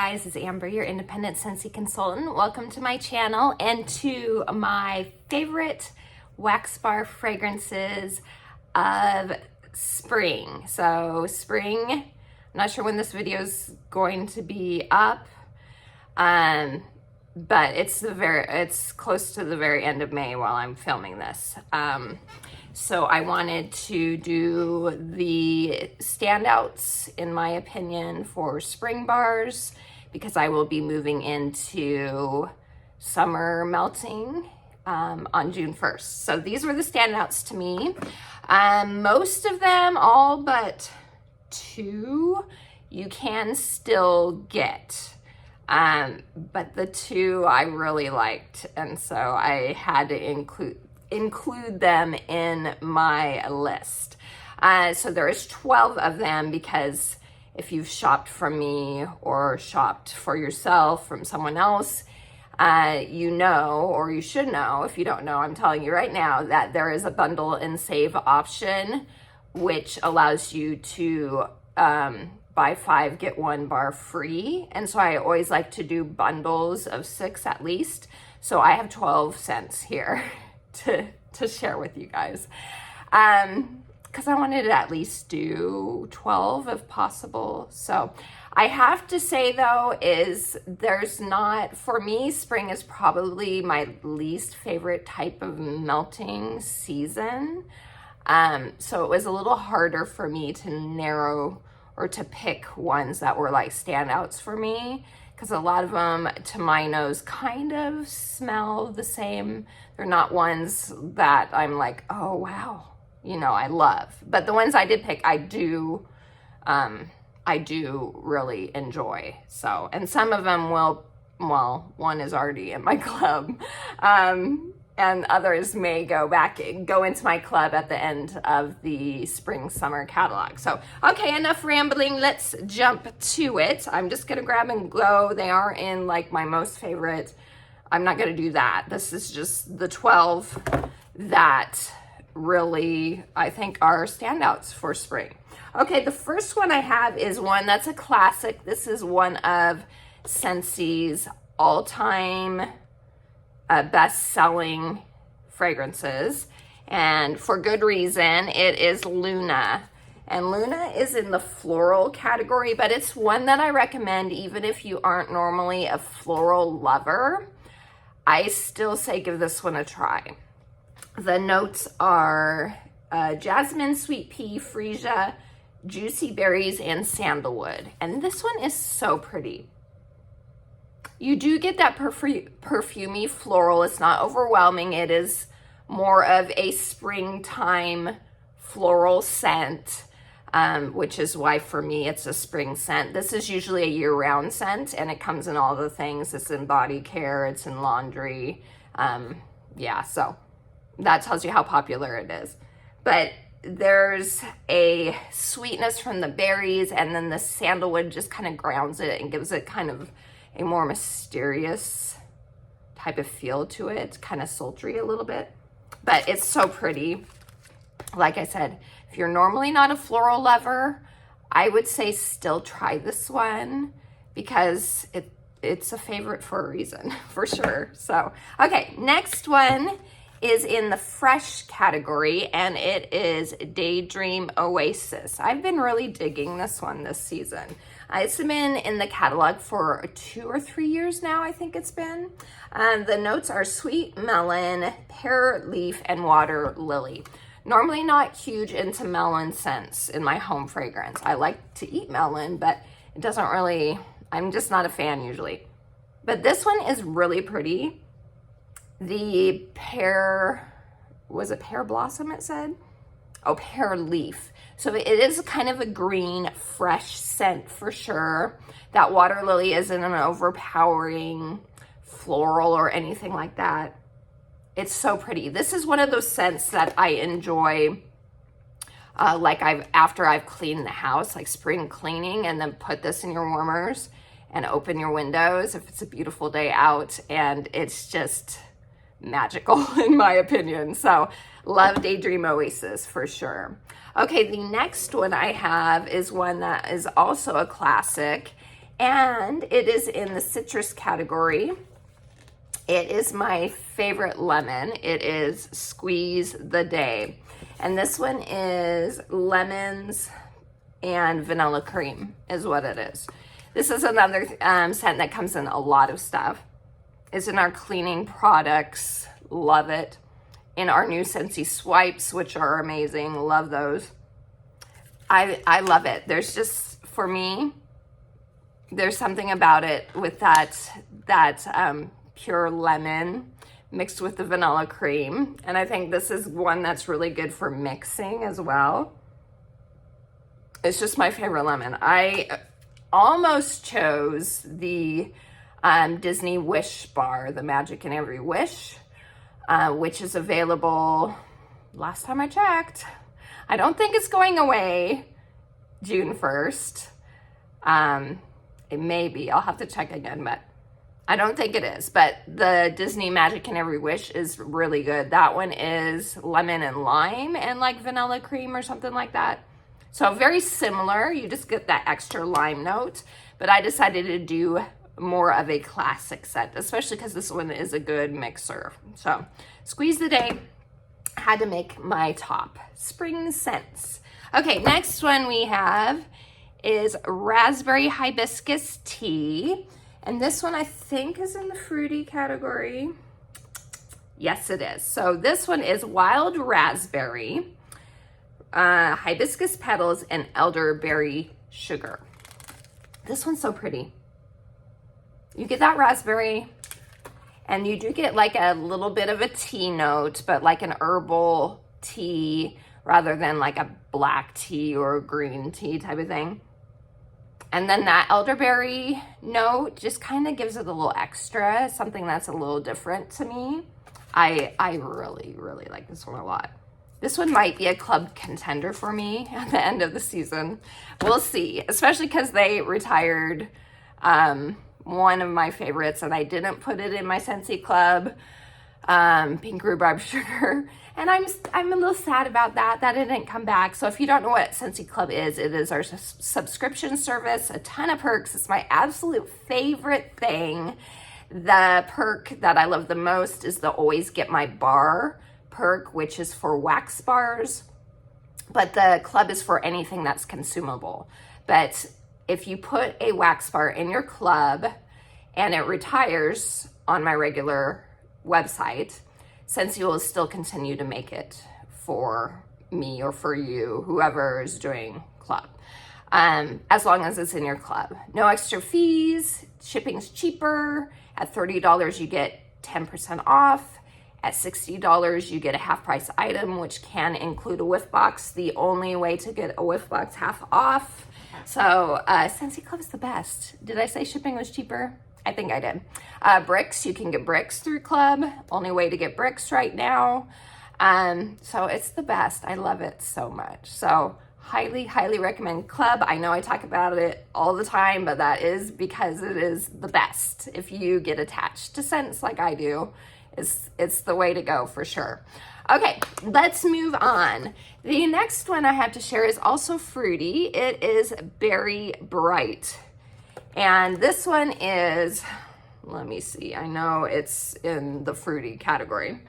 guys, it's Amber, your independent Scentsy consultant. Welcome to my channel and to my favorite wax bar fragrances of spring. So spring, I'm not sure when this video is going to be up, but it's close to the very end of May while I'm filming this. So I wanted to do the standouts, in my opinion, for spring bars because I will be moving into summer melting on June 1st. So these were the standouts to me. Most of them, all but two, you can still get. But the two I really liked, and so I had to include them in my list. So there is 12 of them because if you've shopped from me or shopped for yourself from someone else, you know, or you should know, if you don't know, I'm telling you right now that there is a bundle and save option, which allows you to buy 5, get 1 bar free. And so I always like to do bundles of 6 at least. So I have 12 scents here to share with you guys. Because I wanted to at least do 12 if possible. So I have to say though, for me, spring is probably my least favorite type of melting season. So it was a little harder for me to narrow or to pick ones that were like standouts for me, because a lot of them, to my nose, kind of smell the same. They're not ones that I'm like, oh wow, you know, I love. But the ones I did pick, I do really enjoy. So, and some of them one is already in my club, and others may go into my club at the end of the spring summer catalog. So, okay, enough rambling. Let's jump to it. I'm just gonna grab and go. They are in like my most favorite. I'm not gonna do that. This is just the 12 that really I think are standouts for spring. Okay, the first one I have is one that's a classic. This is one of Scentsy's all-time best-selling fragrances, and for good reason. It is Luna, and Luna is in the floral category, but it's one that I recommend even if you aren't normally a floral lover. I still say give this one a try. The notes are jasmine, sweet pea, freesia, juicy berries, and sandalwood, and this one is so pretty. You do get that perfumey floral. It's not overwhelming. It is more of a springtime floral scent, which is why for me it's a spring scent. This is usually a year-round scent, and it comes in all the things. It's in body care, it's in laundry. Yeah, so that tells you how popular it is. But there's a sweetness from the berries, and then the sandalwood just kind of grounds it and gives it kind of a more mysterious type of feel to it, kind of sultry a little bit, but it's so pretty. Like I said, if you're normally not a floral lover, I would say still try this one because it's a favorite for a reason, for sure. So, okay, next one is in the fresh category, and it is Daydream Oasis. I've been really digging this one this season. It's been in the catalog for 2 or 3 years now, I think it's been. The notes are sweet melon, pear leaf, and water lily. Normally not huge into melon scents in my home fragrance. I like to eat melon, but it doesn't really, I'm just not a fan usually. But this one is really pretty. The pear, was it pear blossom it said? Oh, pear leaf. So it is kind of a green, fresh scent for sure. That water lily isn't an overpowering floral or anything like that. It's so pretty. This is one of those scents that I enjoy, after I've cleaned the house, like spring cleaning, and then put this in your warmers and open your windows if it's a beautiful day out, and it's just magical in my opinion. So love Daydream Oasis for sure. Okay, the next one I have is one that is also a classic, and it is in the citrus category. It is my favorite lemon. It is Squeeze the Day. And this one is lemons and vanilla cream is what it is. This is another scent that comes in a lot of stuff. It's in our cleaning products. Love it. In our new Scentsy swipes, which are amazing. Love those. I love it. There's just, for me, there's something about it with that pure lemon mixed with the vanilla cream. And I think this is one that's really good for mixing as well. It's just my favorite lemon. I almost chose the Disney Wish bar, the Magic in Every Wish, which is available last time I checked. I don't think it's going away June 1st. It may be. I'll have to check again, but I don't think it is. But the Disney Magic in Every Wish is really good. That one is lemon and lime and like vanilla cream or something like that. So very similar. You just get that extra lime note. But I decided to do more of a classic scent, especially because this one is a good mixer. So Squeeze the Day had to make my top spring scents. Okay, next one we have is Raspberry Hibiscus Tea. And this one I think is in the fruity category. Yes, it is. So this one is wild raspberry, hibiscus petals, and elderberry sugar. This one's so pretty. You get that raspberry, and you do get like a little bit of a tea note, but like an herbal tea rather than like a black tea or a green tea type of thing. And then that elderberry note just kind of gives it a little extra, something that's a little different to me. I really, really like this one a lot. This one might be a club contender for me at the end of the season. We'll see, especially because they retired one of my favorites, and I didn't put it in my Scentsy Club, Pink Rhubarb Sugar. And I'm a little sad about that it didn't come back. So if you don't know what Scentsy Club is, it is our subscription service, a ton of perks. It's my absolute favorite thing. The perk that I love the most is the Always Get My Bar perk, which is for wax bars. But the club is for anything that's consumable. But if you put a wax bar in your club and it retires on my regular website, Scentsy will still continue to make it for me or for you, whoever is doing club, as long as it's in your club. No extra fees, shipping's cheaper. At $30, you get 10% off. At $60, you get a half price item, which can include a whiff box. The only way to get a whiff box half off. So Scentsy Club is the best. Did I say shipping was cheaper? I think I did. Bricks, you can get bricks through Club. Only way to get bricks right now. So it's the best. I love it so much. So highly, highly recommend Club. I know I talk about it all the time, but that is because it is the best. If you get attached to scents like I do, it's the way to go for sure. Okay, let's move on. The next one I have to share is also fruity. It is Berry Bright. And this one is, let me see, I know it's in the fruity category.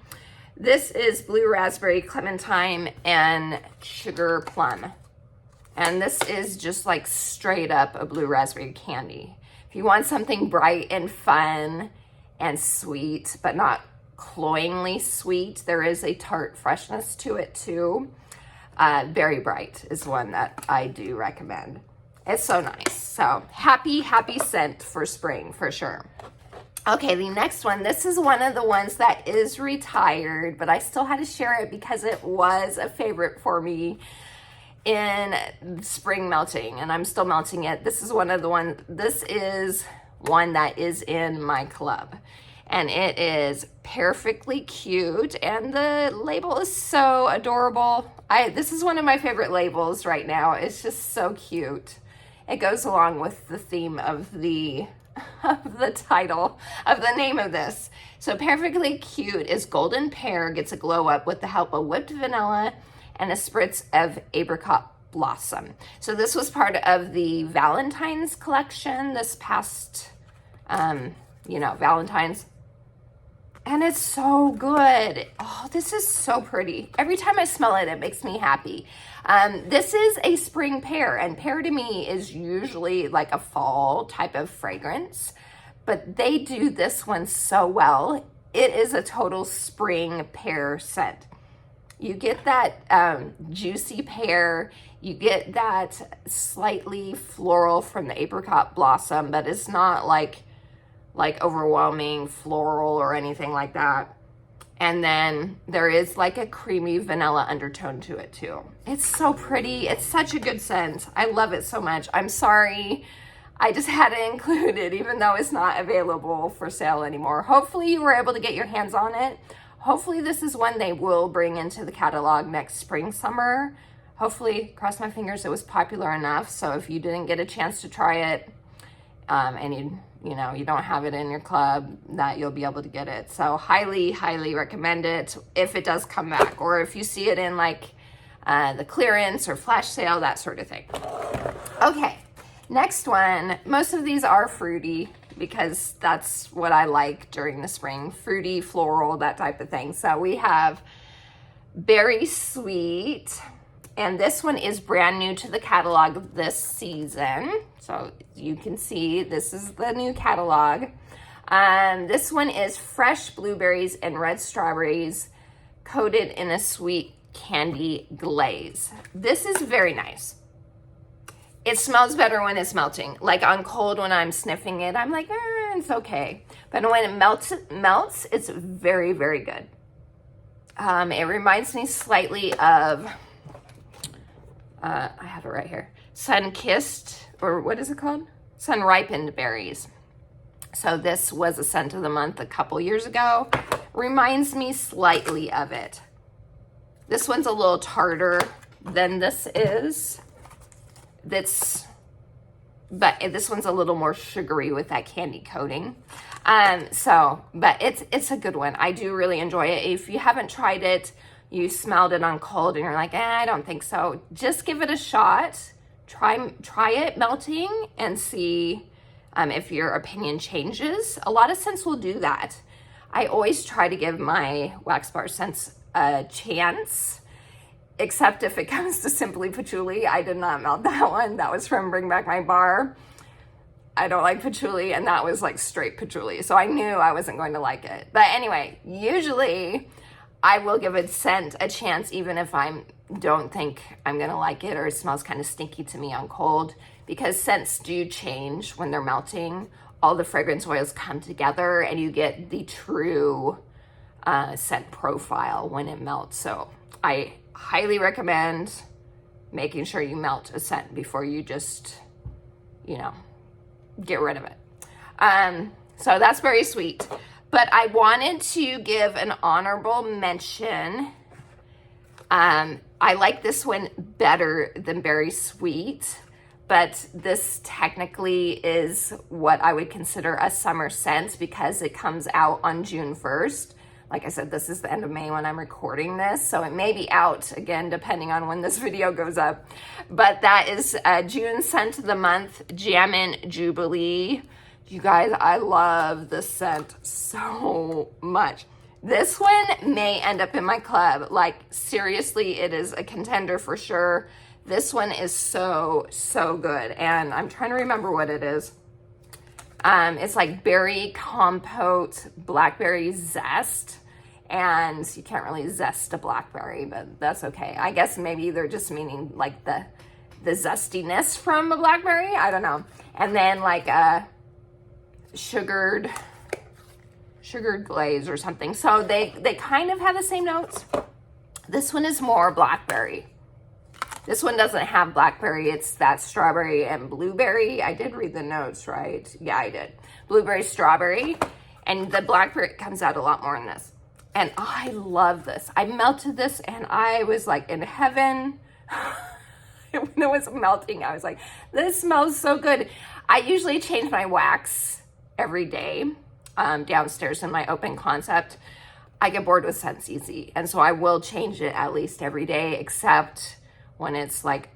This is blue raspberry, clementine, and sugar plum. And this is just like straight up a blue raspberry candy. If you want something bright and fun and sweet, but not cloyingly sweet, there is a tart freshness to it too. Berry Bright is one that I do recommend. It's so nice. So happy, happy scent for spring for sure. Okay, the next one, this is one of the ones that is retired, but I still had to share it because it was a favorite for me in spring melting, and I'm still melting it. This is one that is in my club, and it is Perfectly Cute, and the label is so adorable. This is one of my favorite labels right now. It's just so cute. It goes along with the theme of the title of the name of this. So Perfectly Cute is golden pear, gets a glow up with the help of whipped vanilla and a spritz of apricot Blossom. So this was part of the Valentine's collection this past, Valentine's. And it's so good. Oh, this is so pretty. Every time I smell it, it makes me happy. This is a spring pear, and pear to me is usually like a fall type of fragrance, but they do this one so well. It is a total spring pear scent. You get that juicy pear, you get that slightly floral from the apricot blossom, but it's not like overwhelming floral or anything like that. And then there is like a creamy vanilla undertone to it too. It's so pretty. It's such a good scent. I love it so much. I'm sorry I just had to include it even though it's not available for sale anymore. Hopefully you were able to get your hands on it. Hopefully this is one they will bring into the catalog next spring, summer. Hopefully, cross my fingers, it was popular enough. So if you didn't get a chance to try it, and you don't have it in your club, that you'll be able to get it. So highly recommend it if it does come back, or if you see it in like the clearance or flash sale, that sort of thing. Okay, next one. Most of these are fruity because that's what I like during the spring. Fruity, floral, that type of thing. So we have Berry Sweet. And this one is brand new to the catalog this season. So you can see this is the new catalog. This one is fresh blueberries and red strawberries coated in a sweet candy glaze. This is very nice. It smells better when it's melting. Like on cold, when I'm sniffing it, I'm like, it's okay. But when it melts, it's very, very good. It reminds me slightly of... I have it right here. Sun-kissed, or what is it called? Sun-ripened berries. So this was a scent of the month a couple years ago. Reminds me slightly of it. This one's a little tartar than this is. But this one's a little more sugary with that candy coating. But it's a good one. I do really enjoy it. If you haven't tried it, you smelled it on cold and you're like, I don't think so. Just give it a shot. Try it melting and see if your opinion changes. A lot of scents will do that. I always try to give my wax bar scents a chance, except if it comes to Simply Patchouli. I did not melt that one. That was from Bring Back My Bar. I don't like patchouli, and that was like straight patchouli. So I knew I wasn't going to like it. But anyway, usually I will give a scent a chance, even if I don't think I'm gonna like it or it smells kind of stinky to me on cold, because scents do change when they're melting. All the fragrance oils come together and you get the true scent profile when it melts. So I highly recommend making sure you melt a scent before you just, get rid of it. So that's Berry Sweet. But I wanted to give an honorable mention. I like this one better than Berry Sweet, but this technically is what I would consider a summer scent because it comes out on June 1st. Like I said, this is the end of May when I'm recording this, so it may be out again depending on when this video goes up. But that is June scent of the month, Jammin' Jubilee. You guys, I love this scent so much. This one may end up in my club. Like, seriously, it is a contender for sure. This one is so good. And I'm trying to remember what it is. It's like berry compote, blackberry zest. And you can't really zest a blackberry, but that's okay. I guess maybe they're just meaning like the zestiness from a blackberry. I don't know. And then like a sugared glaze or something. So they kind of have the same notes. This one is more blackberry. This one doesn't have blackberry. It's that strawberry and blueberry. I did read the notes, right? Yeah, I did. Blueberry, strawberry, and the blackberry comes out a lot more in this. And I love this. I melted this and I was like in heaven. When it was melting, I was like, this smells so good. I usually change my wax every day downstairs in my open concept. I get bored with Scentsy, and so I will change it at least every day, except when it's like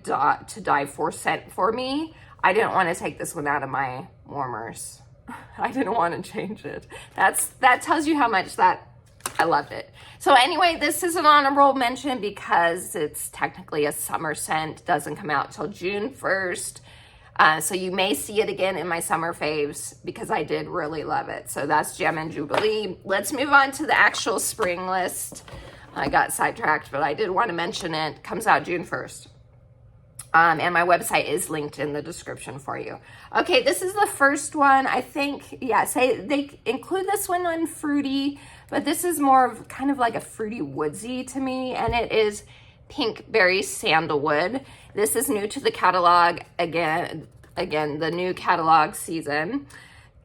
to die for scent for me. I didn't want to take this one out of my warmers. I didn't want to change it. That tells you how much that I loved it. So anyway, this is an honorable mention because it's technically a summer scent. Doesn't come out till June 1st. So you may see it again in my summer faves because I did really love it. So that's Gem and Jubilee. Let's move on to the actual spring list. I got sidetracked, but I did want to mention it. Comes out June 1st. And my website is linked in the description for you. Okay, this is the first one. I think, yeah, say they include this one on fruity, but this is more of kind of like a fruity woodsy to me, and it is Pink Berry Sandalwood. This is new to the catalog, again, the new catalog season.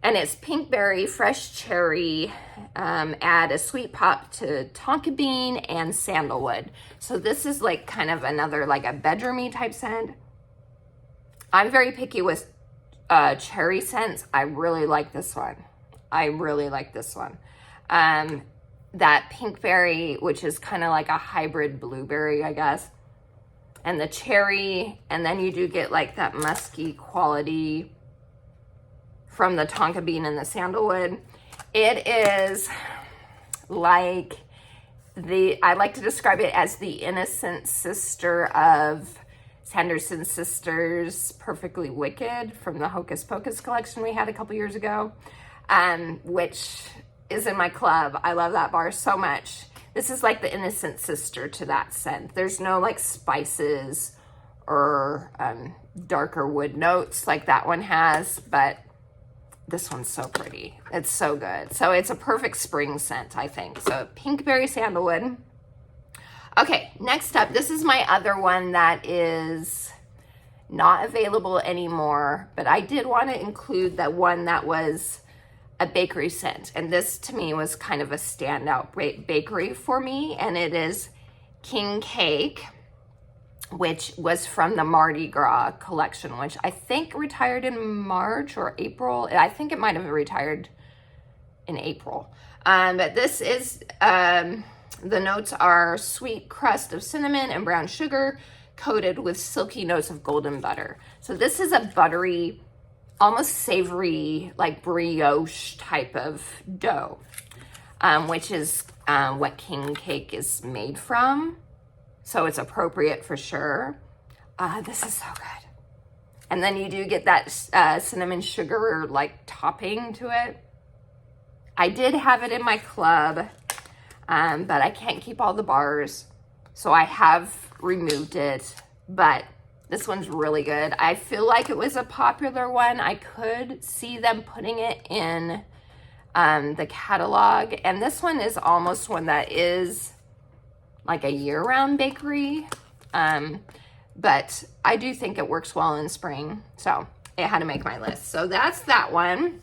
And it's pink berry, fresh cherry, add a sweet pop to tonka bean and sandalwood. So this is like kind of another like a bedroomy type scent. I'm very picky with cherry scents. I really like this one. That pink berry, which is kind of like a hybrid blueberry, I guess. And the cherry, and then you do get like that musky quality from the tonka bean and the sandalwood. It is like I like to describe it as the innocent sister of Sanderson Sisters' Perfectly Wicked from the Hocus Pocus collection we had a couple years ago, which is in my club. I love that bar so much. This is like the innocent sister to that scent. There's no like spices or darker wood notes like that one has, but this one's so pretty. It's so good. So it's a perfect spring scent, I think. So Pink Berry Sandalwood. Okay, next up, this is my other one that is not available anymore, but I did want to include that one that was a bakery scent. And this to me was kind of a standout bakery for me. And it is King Cake, which was from the Mardi Gras collection, which I think retired in March or April. I think it might have retired in April. But this is, the notes are sweet crust of cinnamon and brown sugar coated with silky notes of golden butter. So this is a buttery, almost savory, like brioche type of dough, which is what King Cake is made from. So it's appropriate for sure. This is so good. And then you do get that cinnamon sugar like topping to it. I did have it in my club, but I can't keep all the bars. So I have removed it, but this one's really good. I feel like it was a popular one. I could see them putting it in the catalog. And this one is almost one that is like a year-round bakery, but I do think it works well in spring, so it had to make my list. So that's that one.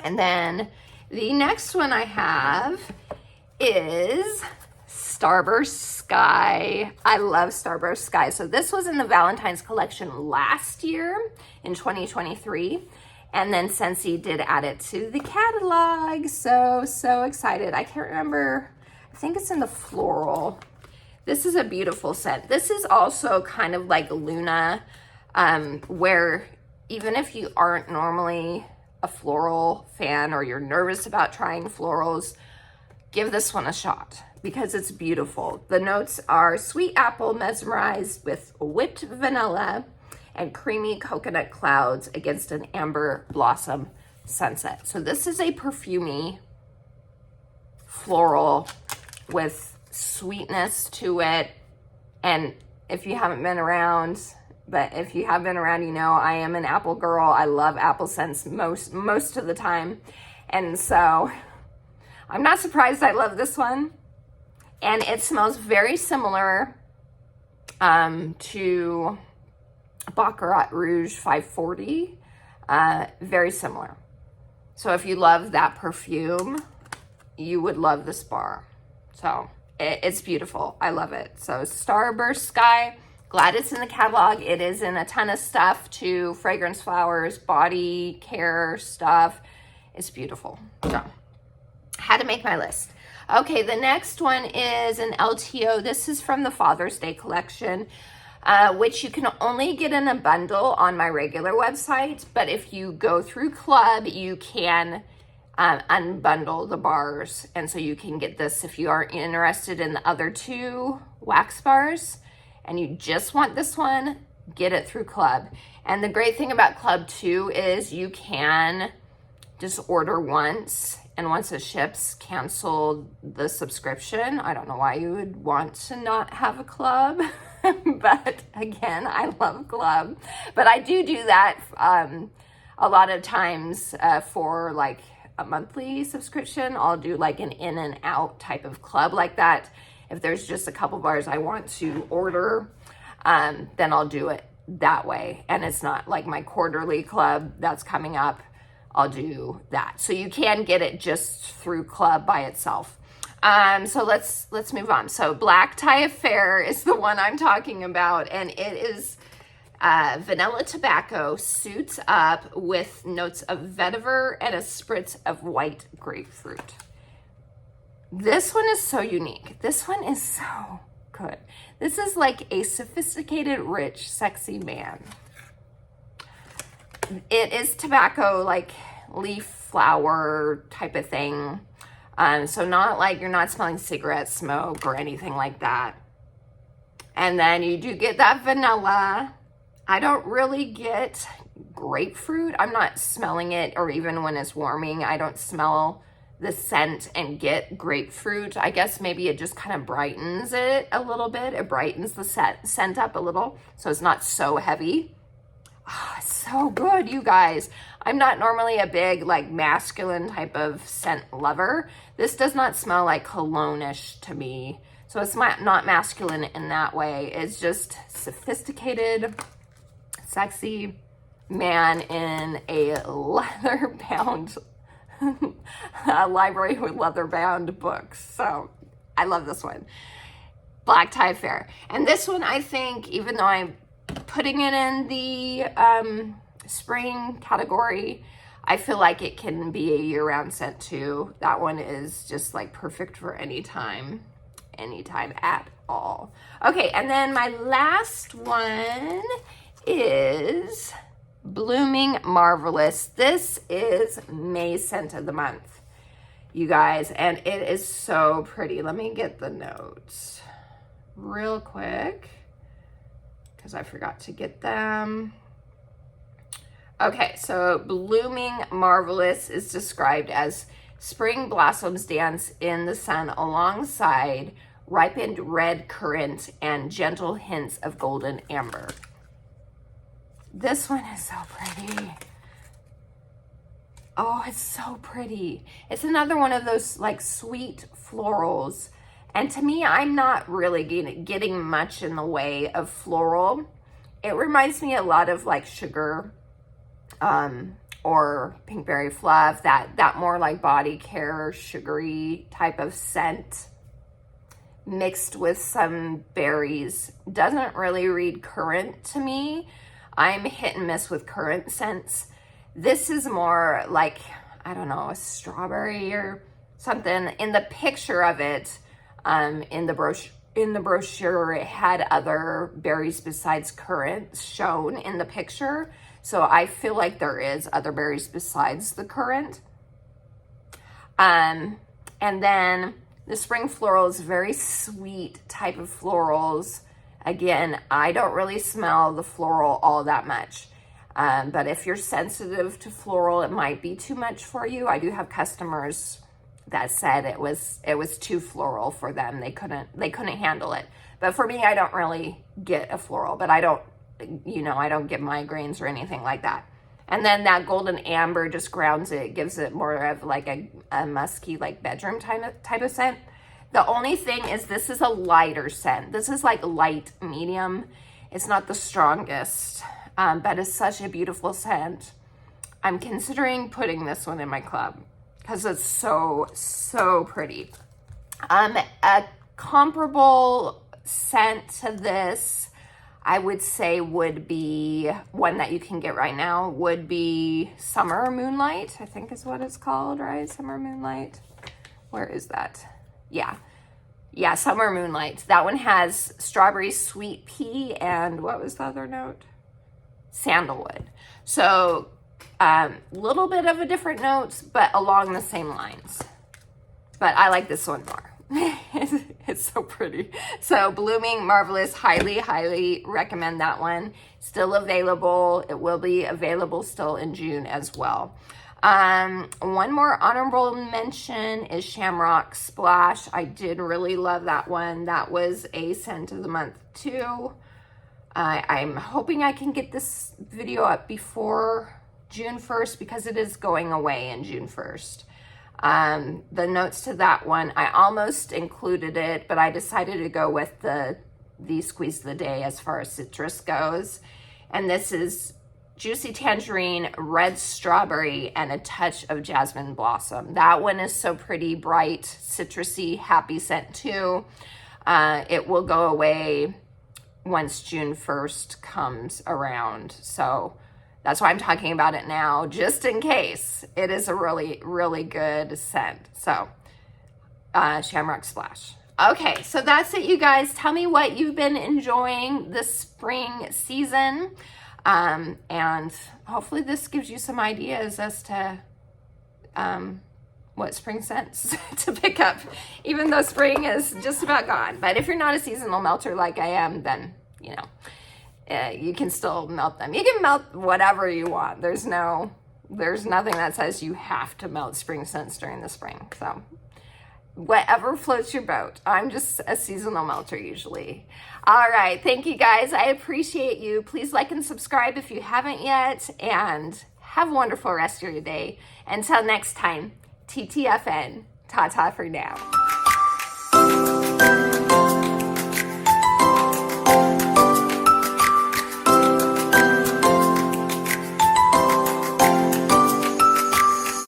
And then the next one I have is Starburst Sky. I love Starburst Sky. So this was in the Valentine's collection last year in 2023, and then Scentsy did add it to the catalog. So excited. I can't remember, I think it's in the floral. This is a beautiful scent. This is also kind of like Luna, where even if you aren't normally a floral fan or you're nervous about trying florals, give this one a shot because it's beautiful. The notes are sweet apple mesmerized with whipped vanilla and creamy coconut clouds against an amber blossom sunset. So this is a perfumey floral with sweetness to it. And if you haven't been around, but if you have been around, you know I am an apple girl. I love apple scents most of the time. And so I'm not surprised I love this one. And it smells very similar to Baccarat Rouge 540. Very similar. So if you love that perfume, you would love this bar. So it's beautiful. I love it. So Starburst Sky, glad it's in the catalog. It is in a ton of stuff too. Fragrance flowers, body care stuff. It's beautiful. So had to make my list. Okay, the next one is an LTO. This is from the Father's Day collection. which you can only get in a bundle on my regular website. But if you go through Club, you can unbundle the bars. And so you can get this if you aren't interested in the other two wax bars and you just want this one, get it through Club. And the great thing about Club too is you can just order once, and once it ships, cancel the subscription. I don't know why you would want to not have a Club, but again, I love Club. But I do that a lot of times for like a monthly subscription. I'll do like an in and out type of Club like that. If there's just a couple bars I want to order, then I'll do it that way. And it's not like my quarterly Club that's coming up. I'll do that. So you can get it just through Club by itself. So let's move on. So Black Tie Affair is the one I'm talking about, and it is vanilla tobacco suits up with notes of vetiver and a spritz of white grapefruit. This one is so unique. This one is so good. This is like a sophisticated, rich, sexy man. It is tobacco, like leaf flower type of thing. So not like you're not smelling cigarette smoke or anything like that. And then you do get that vanilla. I don't really get grapefruit. I'm not smelling it, or even when it's warming, I don't smell the scent and get grapefruit. I guess maybe it just kind of brightens it a little bit. It brightens the scent up a little, so it's not so heavy. Oh, it's so good, you guys. I'm not normally a big like masculine type of scent lover. This does not smell like cologne-ish to me. So it's not masculine in that way. It's just sophisticated, sexy man in a leather-bound library with leather-bound books. So I love this one. Black Tie Affair. And this one, I think, even though I'm putting it in the spring category, I feel like it can be a year-round scent too. That one is just like perfect for anytime at all. Okay, and then my last one is Blooming Marvelous. This is May scent of the month, you guys, and it is so pretty. Let me get the notes real quick because I forgot to get them. Okay, so Blooming Marvelous is described as spring blossoms dance in the sun alongside ripened red currant and gentle hints of golden amber. This one is so pretty. Oh, it's so pretty. It's another one of those like sweet florals. And to me, I'm not really getting much in the way of floral. It reminds me a lot of like sugar or pinkberry fluff, that more like body care, sugary type of scent mixed with some berries. Doesn't really read currant to me. I'm hit and miss with currant scents. This is more like, I don't know, a strawberry or something. In the picture of it, in the brochure, it had other berries besides currants shown in the picture. So I feel like there is other berries besides the currant. And then the spring florals, very sweet type of florals. Again, I don't really smell the floral all that much. But if you're sensitive to floral, it might be too much for you. I do have customers that said it was too floral for them. They couldn't handle it. But for me, I don't really get a floral, but I don't get migraines or anything like that. And then that golden amber just grounds it, gives it more of like a musky, like bedroom type of scent. The only thing is this is a lighter scent. This is like light medium. It's not the strongest, but it's such a beautiful scent. I'm considering putting this one in my club because it's so, so pretty. A comparable scent to this, I would say, would be one that you can get right now, would be Summer Moonlight, I think is what it's called, right? Summer Moonlight. Where is that? Yeah. Yeah, Summer Moonlight. That one has strawberry sweet pea and what was the other note? Sandalwood. So little bit of a different notes, but along the same lines. But I like this one more. It's so pretty. So Blooming Marvelous, highly recommend that one. Still available. It will be available still in June as well. One more honorable mention is Shamrock Splash. I did really love that one. That was a scent of the month too. I'm hoping I can get this video up before June 1st because it is going away in June 1st. The notes to that one, I almost included it, but I decided to go with the squeeze of the day as far as citrus goes. And this is Juicy Tangerine, Red Strawberry, and a touch of Jasmine Blossom. That one is so pretty, bright, citrusy, happy scent too. It will go away once June 1st comes around. So that's why I'm talking about it now, just in case. It is a really good scent. So Shamrock Splash. Okay, so that's it, you guys. Tell me what you've been enjoying this spring season. And hopefully this gives you some ideas as to what spring scents to pick up, even though spring is just about gone. But if you're not a seasonal melter like I am, then, you know, you can still melt them. You can melt whatever you want. There's nothing that says you have to melt spring scents during the spring. So whatever floats your boat. I'm just a seasonal melter usually. All right. Thank you guys. I appreciate you. Please like and subscribe if you haven't yet, and have a wonderful rest of your day. Until next time, TTFN. Ta-ta for now.